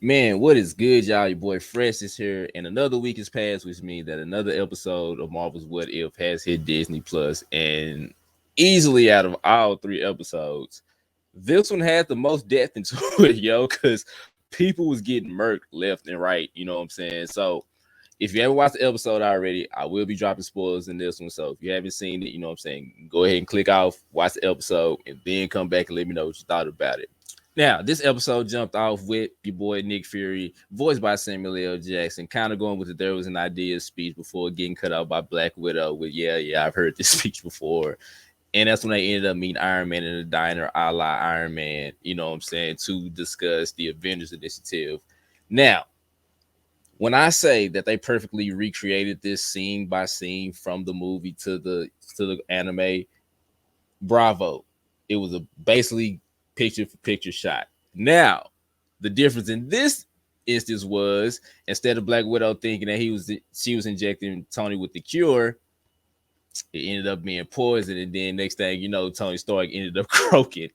Man, what is good, y'all? Your boy Fresh is here, and another week has passed, which means that another episode of Marvel's What If has hit Disney Plus, and easily out of all three episodes, this one had the most depth into it, yo, because people was getting murked left and right. You know what I'm saying? So, if you haven't watched the episode already, I will be dropping spoilers in this one. So, if you haven't seen it, you know what I'm saying, go ahead and click off, watch the episode, and then come back and let me know what you thought about it. Now, this episode jumped off with your boy Nick Fury, voiced by Samuel L. Jackson, kind of going with the "there was an idea" speech before getting cut out by Black Widow. With yeah, I've heard this speech before, and that's when they ended up meeting Iron Man in the diner, a la Iron Man. You know what I'm saying, to discuss the Avengers initiative. Now, when I say that they perfectly recreated this scene by scene from the movie to the anime, bravo. It was a basically picture for picture shot. Now, the difference in this instance was instead of Black Widow thinking that she was injecting Tony with the cure, it ended up being poison, and then next thing you know, Tony Stark ended up croaking.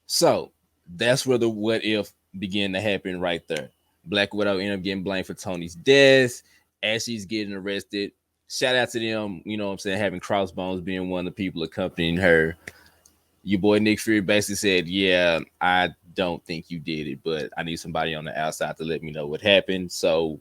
So that's where the what if began to happen right there. Black Widow ended up getting blamed for Tony's death as she's getting arrested. Shout out to them, you know what I'm saying, having Crossbones being one of the people accompanying her. Your boy Nick Fury basically said, "Yeah, I don't think you did it, but I need somebody on the outside to let me know what happened." So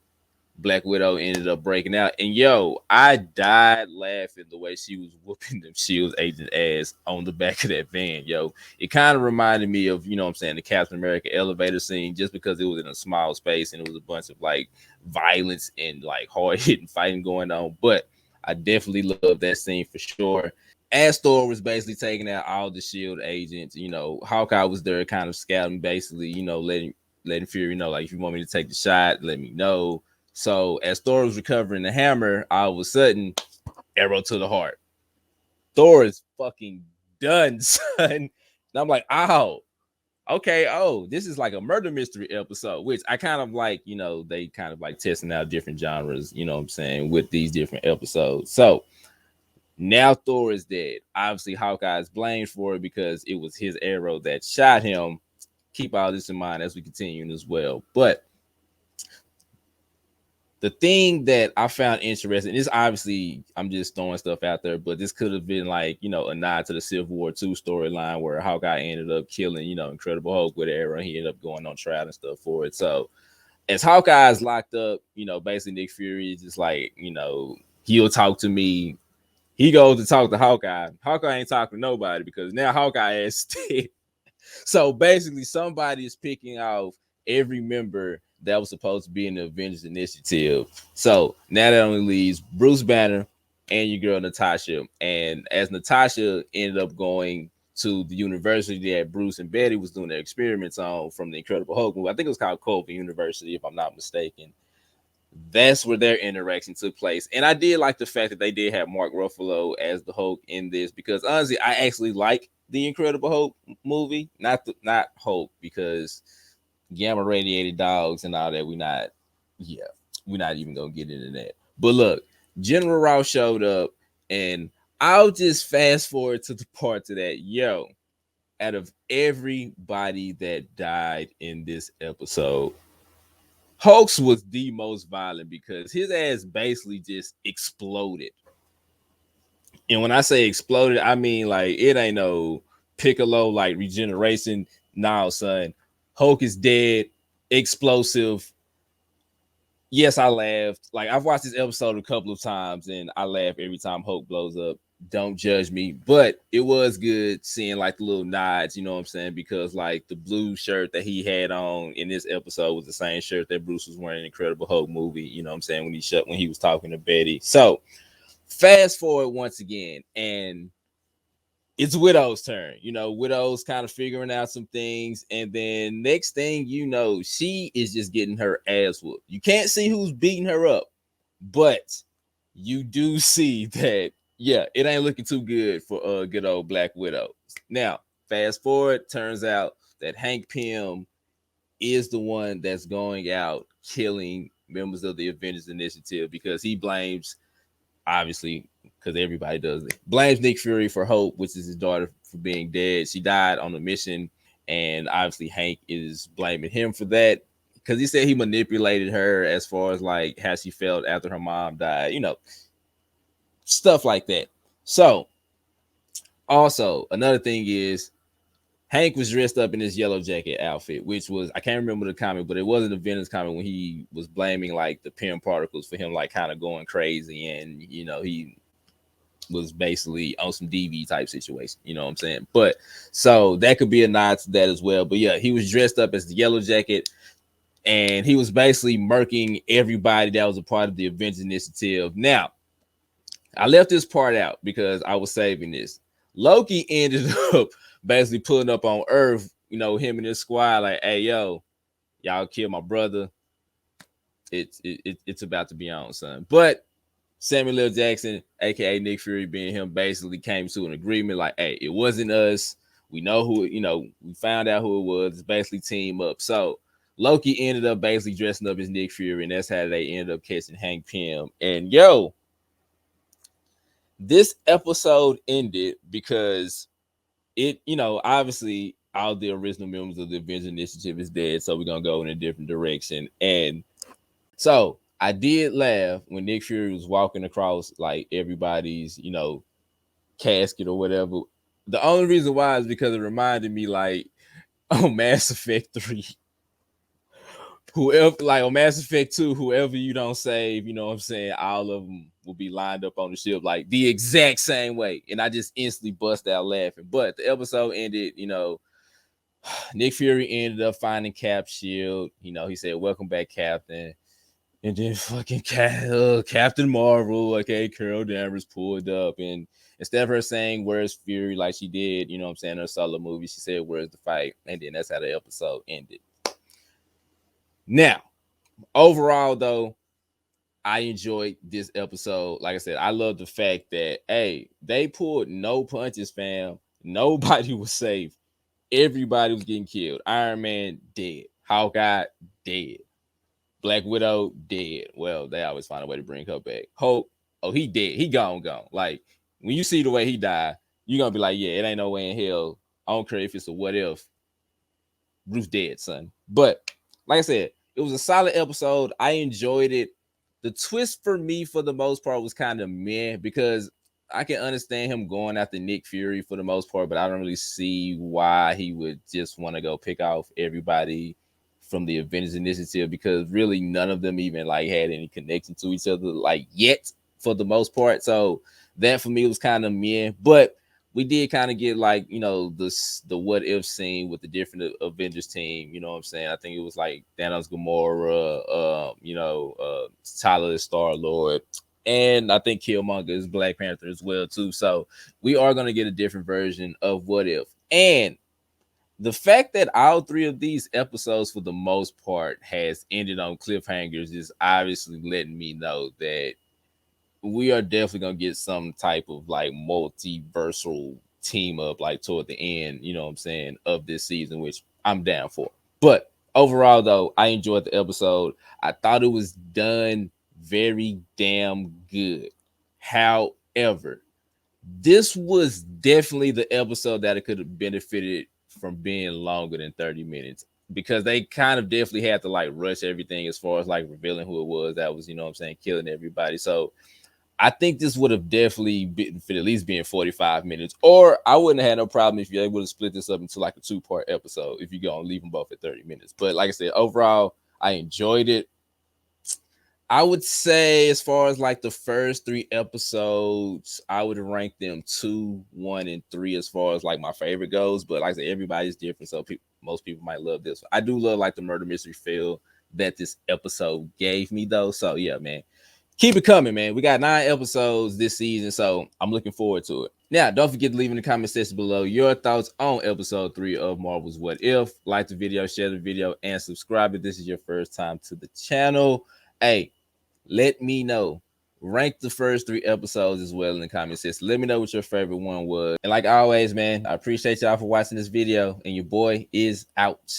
Black Widow ended up breaking out, and yo, I died laughing the way she was whooping them Shield agent ass on the back of that van. Yo, it kind of reminded me of, you know what I'm saying, the Captain America elevator scene, just because it was in a small space and it was a bunch of like violence and like hard hitting fighting going on. But I definitely love that scene for sure. As Thor was basically taking out all the Shield agents, you know, Hawkeye was there kind of scouting, basically, you know, letting Fury know, like, if you want me to take the shot, let me know. So as Thor was recovering the hammer, all of a sudden, arrow to the heart. Thor is fucking done, son. And I'm like, oh, okay, oh, this is like a murder mystery episode, which I kind of like, you know, they kind of like testing out different genres, you know what I'm saying, with these different episodes. So now Thor is dead. Obviously, Hawkeye is blamed for it because it was his arrow that shot him. Keep all this in mind as we continue as well. But the thing that I found interesting is obviously I'm just throwing stuff out there, but this could have been like, you know, a nod to the Civil War II storyline where Hawkeye ended up killing, you know, Incredible Hulk with an arrow. He ended up going on trial and stuff for it. So as Hawkeye is locked up, you know, basically Nick Fury is just like, you know, he'll talk to me. He goes to talk to Hawkeye. Hawkeye ain't talking to nobody because now Hawkeye is dead. So basically, somebody is picking off every member that was supposed to be in the Avengers Initiative. So now that only leaves Bruce Banner and your girl Natasha. And as Natasha ended up going to the university that Bruce and Betty was doing their experiments on from the Incredible Hulk movie, I think it was called Culver University, if I'm not mistaken. That's where their interaction took place. And I did like the fact that they did have Mark Ruffalo as the Hulk in this, because honestly, I actually like the Incredible Hulk movie, not Hulk, because gamma radiated dogs and all that. Yeah, we're not even gonna get into that. But look, General Ross showed up, and I'll just fast forward to the part to that. Yo, out of everybody that died in this episode, Hulk's was the most violent because his ass basically just exploded. And when I say exploded, I mean like it ain't no Piccolo like regeneration. Nah, son. Hulk is dead, explosive. Yes, I laughed. Like, I've watched this episode a couple of times and I laugh every time Hulk blows up. Don't judge me, but it was good seeing like the little nods, you know what I'm saying? Because like the blue shirt that he had on in this episode was the same shirt that Bruce was wearing in the Incredible Hulk movie, you know what I'm saying, when he was talking to Betty. So fast forward once again, and it's Widow's turn. You know, Widow's kind of figuring out some things, and then next thing you know, she is just getting her ass whooped. You can't see who's beating her up, but you do see that, yeah, it ain't looking too good for good old Black Widow. Now, fast forward, turns out that Hank Pym is the one that's going out killing members of the Avengers Initiative because he blames, obviously, because everybody does it, blames Nick Fury for Hope, which is his daughter, for being dead. She died on a mission, And obviously Hank is blaming him for that because he said he manipulated her as far as like how she felt after her mom died, stuff like that. So also another thing is Hank was dressed up in his yellow jacket outfit, which was, I can't remember the comic, but it wasn't a Avengers comic when he was blaming like the Pym particles for him like kind of going crazy, and he was basically on some DV type situation, you know what I'm saying? But so that could be a nod to that as well. But yeah, he was dressed up as the yellow jacket, and he was basically murking everybody that was a part of the Avengers Initiative. Now, I left this part out because I was saving this. Loki ended up basically pulling up on Earth, him and his squad, like, hey, yo, y'all killed my brother. It's about to be on, son. But Samuel L. Jackson, aka Nick Fury, being him, basically came to an agreement, like, hey, it wasn't us. We know who, we found out who it was. It's basically team up. So Loki ended up basically dressing up as Nick Fury, and that's how they ended up catching Hank Pym. And yo, this episode ended because it, obviously all the original members of the Avengers Initiative is dead, so we're gonna go in a different direction. And so I did laugh when Nick Fury was walking across like everybody's, casket or whatever. The only reason why is because it reminded me like on Mass Effect 3. Whoever, like on Mass Effect 2, whoever you don't save, you know what I'm saying, all of them will be lined up on the ship like the exact same way. And I just instantly bust out laughing. But the episode ended, Nick Fury ended up finding Cap's shield. He said, "Welcome back, Captain." And then fucking Captain Marvel, okay, Carol Danvers pulled up, and instead of her saying "Where's Fury" like she did, you know what I'm saying, in her solo movie, she said "Where's the fight?" And then that's how the episode ended. Now, overall though, I enjoyed this episode. Like I said, I love the fact that hey, they pulled no punches, fam. Nobody was safe. Everybody was getting killed. Iron Man dead. Hawkeye dead. Black Widow dead. Well, they always find a way to bring her back. Hulk, oh, he dead. He gone. Like when you see the way he died, you're gonna be like, yeah, it ain't no way in hell. I don't care if it's a what if. Bruce dead, son. But like I said, it was a solid episode. I enjoyed it. The twist for me, for the most part, was kind of meh because I can understand him going after Nick Fury for the most part, but I don't really see why he would just want to go pick off everybody from the Avengers Initiative, because really none of them even like had any connection to each other like yet for the most part. So that for me was kind of meh, but we did kind of get like, the what if scene with the different Avengers team, you know what I'm saying? I think it was like Thanos, Gamora, Tyler is Star-Lord, and I think Killmonger is Black Panther as well too. So we are going to get a different version of what if. And the fact that all three of these episodes for the most part has ended on cliffhangers is obviously letting me know that we are definitely gonna get some type of like multiversal team up like toward the end, you know what I'm saying, of this season, which I'm down for. But overall though, I enjoyed the episode. I thought it was done very damn good. However, this was definitely the episode that it could have benefited from being longer than 30 minutes, because they kind of definitely had to like rush everything as far as like revealing who it was that was, you know what I'm saying, killing everybody. So I think this would have definitely been for at least being 45 minutes, or I wouldn't have had no problem if you would have split this up into like a 2-part episode if you're going to leave them both at 30 minutes. But like I said, overall, I enjoyed it. I would say as far as like the first 3 episodes, I would rank them 2, 1, and 3 as far as like my favorite goes. But like I said, everybody's different, so most people might love this one. I do love like the murder mystery feel that this episode gave me though. So yeah, man, keep it coming, man. We got 9 episodes this season, so I'm looking forward to it. Now, don't forget to leave in the comment section below your thoughts on episode 3 of Marvel's What If. Like the video, share the video, and subscribe if this is your first time to the channel. Hey, let me know. Rank the first 3 episodes as well in the comment section. Let me know what your favorite one was. And like always, man, I appreciate y'all for watching this video, and your boy is out.